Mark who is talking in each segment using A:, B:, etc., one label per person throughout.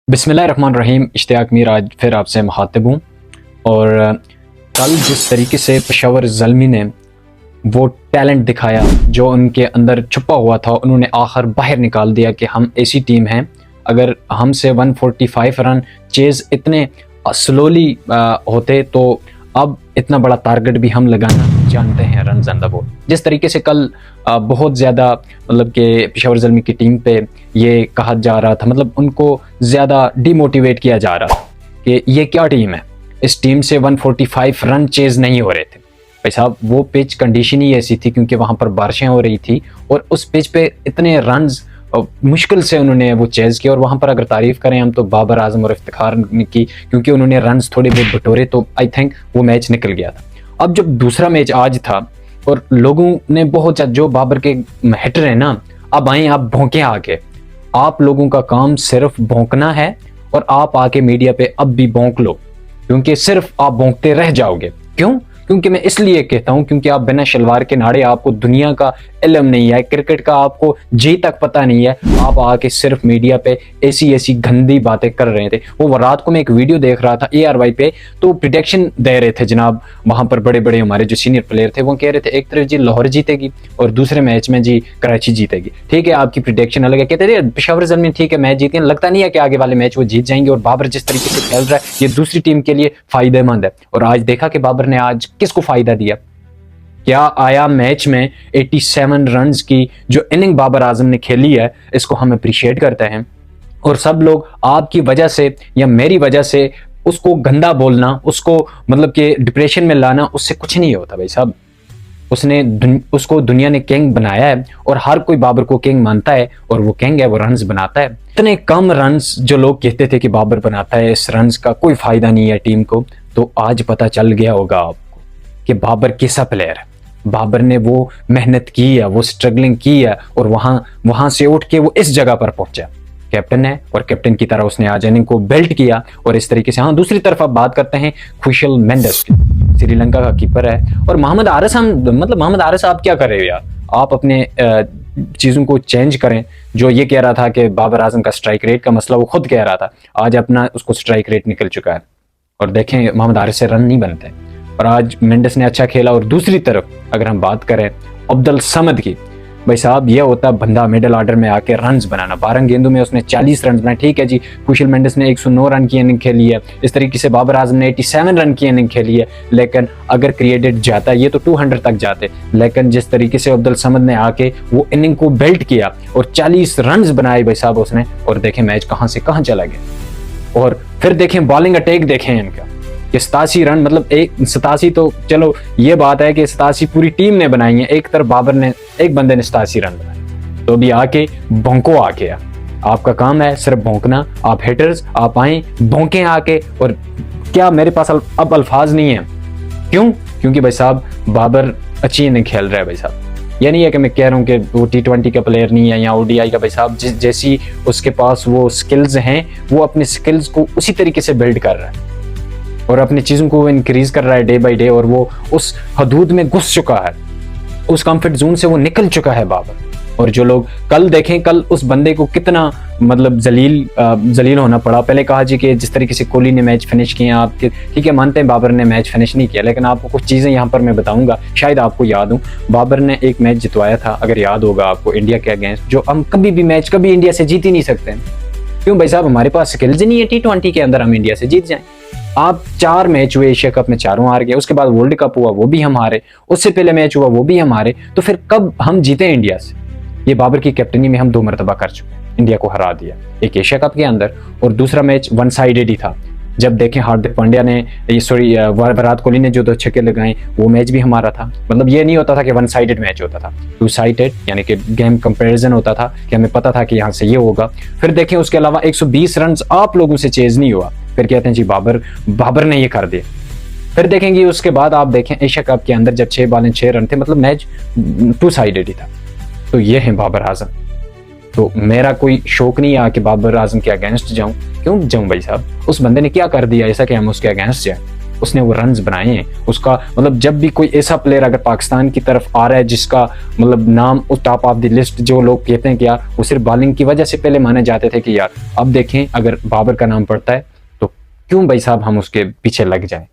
A: बिस्मिल्लाहिर्रहमानिर्रहीम। इश्तियाक मीर आज फिर आपसे मुखातिब हूँ। और कल जिस तरीके से पेशावर ज़ल्मी ने वो टैलेंट दिखाया जो उनके अंदर छुपा हुआ था, उन्होंने आखिर बाहर निकाल दिया कि हम ऐसी टीम हैं, अगर हमसे 145 रन चेज़ इतने स्लोली होते तो अब इतना बड़ा टारगेट भी हम लगाना जानते हैं रन ऑन द बॉल। जिस तरीके से कल बहुत ज़्यादा मतलब कि पेशावर ज़ल्मी की टीम पे ये कहा जा रहा था, मतलब उनको ज़्यादा डीमोटिवेट किया जा रहा था कि ये क्या टीम है, इस टीम से 145 रन चेज़ नहीं हो रहे थे। भाई साहब, वो पिच कंडीशन ही ऐसी थी क्योंकि वहाँ पर बारिशें हो रही थी और उस पिच पे इतने रन्स मुश्किल से उन्होंने वो चेज़ किया। और वहाँ पर अगर तारीफ़ करें हम तो बाबर आजम और इफ्तिखार की, क्योंकि उन्होंने रन्स थोड़े बहुत बटोरे तो आई थिंक वो मैच निकल गया था। अब जब दूसरा मैच आज था और लोगों ने बहुत जो बाबर के हेटर हैं ना, अब आए आप भौंके आके, आप लोगों का काम सिर्फ भौंकना है और आप आके मीडिया पे अब भी भौंक लो, क्योंकि सिर्फ आप भौंकते रह जाओगे। क्यों? क्योंकि मैं इसलिए कहता हूं क्योंकि आप बिना शलवार के नाड़े, आपको दुनिया का इल्म नहीं है, क्रिकेट का आपको जी तक पता नहीं है, आप आके सिर्फ मीडिया पे ऐसी ऐसी गंदी बातें कर रहे थे। वो रात को मैं एक वीडियो देख रहा था ARY पे, तो प्रिडिक्शन दे रहे थे जनाब, वहां पर बड़े बड़े हमारे जो सीनियर प्लेयर थे वो कह रहे थे एक तरफ जी लाहौर जीतेगी और दूसरे मैच में जी कराची जीतेगी। ठीक है, आपकी प्रिडिक्शन अलग है, कहते थे पेशावर ज़ल्मी ठीक है मैच जीते, लगता नहीं है कि आगे वाले मैच वो जीत जाएंगे। और बाबर जिस तरीके से खेल रहा है ये दूसरी टीम के लिए फायदेमंद है। और आज देखा कि बाबर ने आज किसको फायदा दिया, क्या आया मैच में 87 रन्स की जो इनिंग बाबर आजम ने खेली है, इसको हम अप्रिशिएट करते हैं। और सब लोग आपकी वजह से या मेरी वजह से उसको गंदा बोलना, उसको मतलब कि डिप्रेशन में लाना, उससे कुछ नहीं होता भाई साहब। उसको दुनिया ने किंग बनाया है और हर कोई बाबर को किंग मानता है और वो किंग है, वो रन्स बनाता है। इतने कम रन्स जो लोग कहते थे कि बाबर बनाता है, इस रन्स का कोई फायदा नहीं है टीम को, तो आज पता चल गया होगा आपको कि बाबर कैसा प्लेयर है। बाबर ने वो मेहनत की है, वो स्ट्रगलिंग की है और वहां से उठ के वो इस जगह पर पहुंचा। कैप्टन है और कैप्टन की तरह उसने आज इनिंग को बेल्ट किया और इस तरीके से। हाँ, दूसरी तरफ आप बात करते हैं खुशल मेंडिस की, श्रीलंका का कीपर है। और मोहम्मद आरिस, मोहम्मद आरिस आप क्या कर रहे हो यार, आप अपने चीज़ों को चेंज करें। जो ये कह रहा था कि बाबर आजम का स्ट्राइक रेट का मसला, वो खुद कह रहा था, आज अपना उसको स्ट्राइक रेट निकल चुका है। और देखें मोहम्मद आरिस से रन नहीं बनते और आज मेंडिस ने अच्छा खेला। और दूसरी तरफ अगर हम बात करें अब्दुल समद की, भाई साहब यह होता बंदा मिडिल ऑर्डर में आके रन्स बनाना। 12 गेंदों में उसने 40 रन बनाए। ठीक है जी, खुशल मेंडिस ने 109 रन की इनिंग खेली है, इस तरीके से बाबर आजम ने 87 रन की इनिंग खेली है। लेकिन अगर क्रिएटेड जाता ये तो 200 तक जाते, लेकिन जिस तरीके से अब्दुल समद ने आके वो इनिंग को बेल्ट किया और 40 रन बनाए भाई साहब उसने, और देखें मैच कहां से कहां चला गया। और फिर देखें बॉलिंग अटैक देखें इनका कि 87 रन, मतलब 87 तो चलो ये बात है कि 87 पूरी टीम ने बनाई है, एक तरफ बाबर ने, एक बंदे ने 87 रन बनाए। तो अभी आके भौंको आके, आपका काम है सिर्फ भौंकना। आप हिटर्स आप आए भौंके आके। और क्या मेरे पास अब अल्फाज नहीं है। क्यों? क्योंकि भाई साहब बाबर अच्छी इनिंग खेल रहा है भाई साहब। ये नहीं है कि मैं कह रहा हूँ कि वो T20 का प्लेयर नहीं है या ODI का। भाई साहब जैसी उसके पास वो स्किल्स हैं, वो अपने स्किल्स को उसी तरीके से बिल्ड कर रहा है और अपनी चीज़ों को इंक्रीज कर रहा है डे बाय डे। और वो उस हदूद में घुस चुका है, उस कंफर्ट जोन से वो निकल चुका है बाबर। और जो लोग कल देखें, कल उस बंदे को कितना मतलब जलील होना पड़ा। पहले कहा जी कि जिस तरीके से कोहली ने मैच फिनिश किए आपके, ठीक है मानते हैं बाबर ने मैच फिनिश नहीं किया, लेकिन आपको कुछ चीज़ें यहाँ पर मैं बताऊंगा, शायद आपको याद हो। बाबर ने एक मैच जितवाया था, अगर याद होगा आपको, इंडिया के अगेंस्ट, जो हम कभी भी मैच कभी इंडिया से जीत ही नहीं सकते। क्यों भाई साहब? हमारे पास स्किल्स नहीं है T20 के अंदर हम इंडिया से जीत जाएं। आप 4 मैच हुए एशिया कप में, चारों हार गए। उसके बाद वर्ल्ड कप हुआ, वो भी हम हारे। उससे पहले मैच हुआ, वो भी हम हारे। तो फिर कब हम जीते इंडिया से? ये बाबर की कैप्टनी में हम 2 मरतबा कर चुके हैं, इंडिया को हरा दिया, एक एशिया कप के अंदर और दूसरा मैच 1 साइडेड ही था। जब देखें हार्दिक पांड्या ने विराट कोहली ने जो 2 छक्के लगाए, वो मैच भी हमारा था। मतलब ये नहीं होता था कि 1 साइडेड मैच होता था, 2 साइडेड, यानी कि गेम कंपैरिजन होता था कि हमें पता था कि यहाँ से ये होगा। फिर देखें उसके अलावा 120 रन आप लोगों से चेज नहीं हुआ, फिर कहते हैं जी बाबर ने ये कर दिया। फिर देखेंगे उसके बाद आप देखें एशिया कप के अंदर जब 6 बॉलें 6 रन थे, मतलब मैच 2 साइडेड ही था। तो ये है बाबर आजम। तो मेरा कोई शौक नहीं है कि बाबर आजम के अगेंस्ट जाऊं। क्यों जाऊं भाई साहब? उस बंदे ने क्या कर दिया ऐसा कि हम उसके अगेंस्ट जाएं? उसने वो रन्स बनाए हैं। उसका मतलब जब भी कोई ऐसा प्लेयर अगर पाकिस्तान की तरफ आ रहा है जिसका मतलब नाम उस टॉप ऑफ द लिस्ट, जो लोग कहते हैं कि यार वो सिर्फ बॉलिंग की वजह से पहले माने जाते थे कि यार अब देखें अगर बाबर का नाम पड़ता है तो क्यों भाई साहब हम उसके पीछे लग जाएं।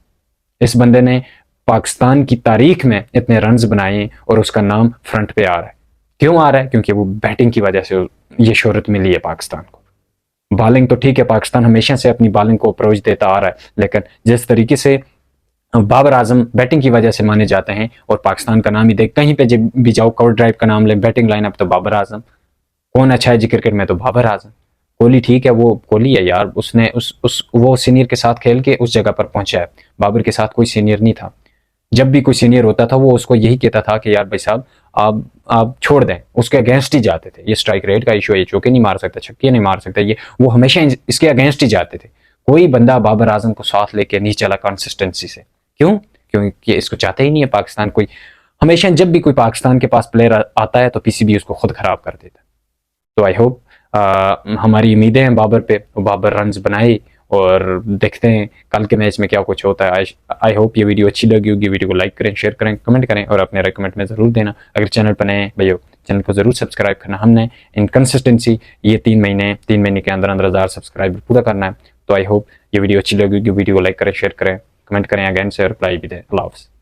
A: इस बंदे ने पाकिस्तान की तारीख में इतने रन्स बनाए और उसका नाम फ्रंट पे आ रहा है। क्यों आ रहा है? क्योंकि वो बैटिंग की वजह से ये शोहरत मिली है पाकिस्तान को। बॉलिंग तो ठीक है, पाकिस्तान हमेशा से अपनी बॉलिंग को अप्रोच देता आ रहा है, लेकिन जिस तरीके से बाबर आजम बैटिंग की वजह से माने जाते हैं और पाकिस्तान का नाम ही देख, कहीं पे जब भी जाओ कवर ड्राइव का नाम ले, बैटिंग लाइनअप तो बाबर आजम। कौन अच्छा है जी क्रिकेट में? तो बाबर आजम। कोहली ठीक है, वो कोहली है यार, उसने उस वो सीनियर के साथ खेल के उस जगह पर पहुंचा है। बाबर के साथ कोई सीनियर नहीं था। जब भी कोई सीनियर होता था वो उसको यही कहता था कि यार भाई साहब आप छोड़ दें, उसके अगेंस्ट ही जाते थे। ये स्ट्राइक रेट का इशू है, ये चौके नहीं मार सकता, छक्के नहीं मार सकता, ये वो हमेशा इसके अगेंस्ट ही जाते थे। कोई बंदा बाबर आजम को साथ लेके नहीं चला कंसिस्टेंसी से। क्यों? क्योंकि इसको चाहते ही नहीं है पाकिस्तान कोई। हमेशा जब भी कोई पाकिस्तान के पास प्लेयर आता है तो पीसीबी उसको खुद खराब कर देता है। तो आई होप हमारी उम्मीदें हैं बाबर पे, बाबर रन्स बनाए और देखते हैं कल के मैच में क्या कुछ होता है। आई होप ये वीडियो अच्छी लगी होगी। वीडियो को लाइक करें, शेयर करें, कमेंट करें और अपने कमेंट में ज़रूर देना। अगर चैनल पर नए हैं भैया, चैनल को ज़रूर सब्सक्राइब करना। हमने इन कंसिस्टेंसी ये 3 महीने के अंदर अंदर 1000 सब्सक्राइबर पूरा करना है। तो आई होप ये वीडियो अच्छी लगी होगी। वीडियो को लाइक करें, शेयर करें, कमेंट करें, अगेन से रिप्लाई भी दें। अल्लाह हाफ़िज़।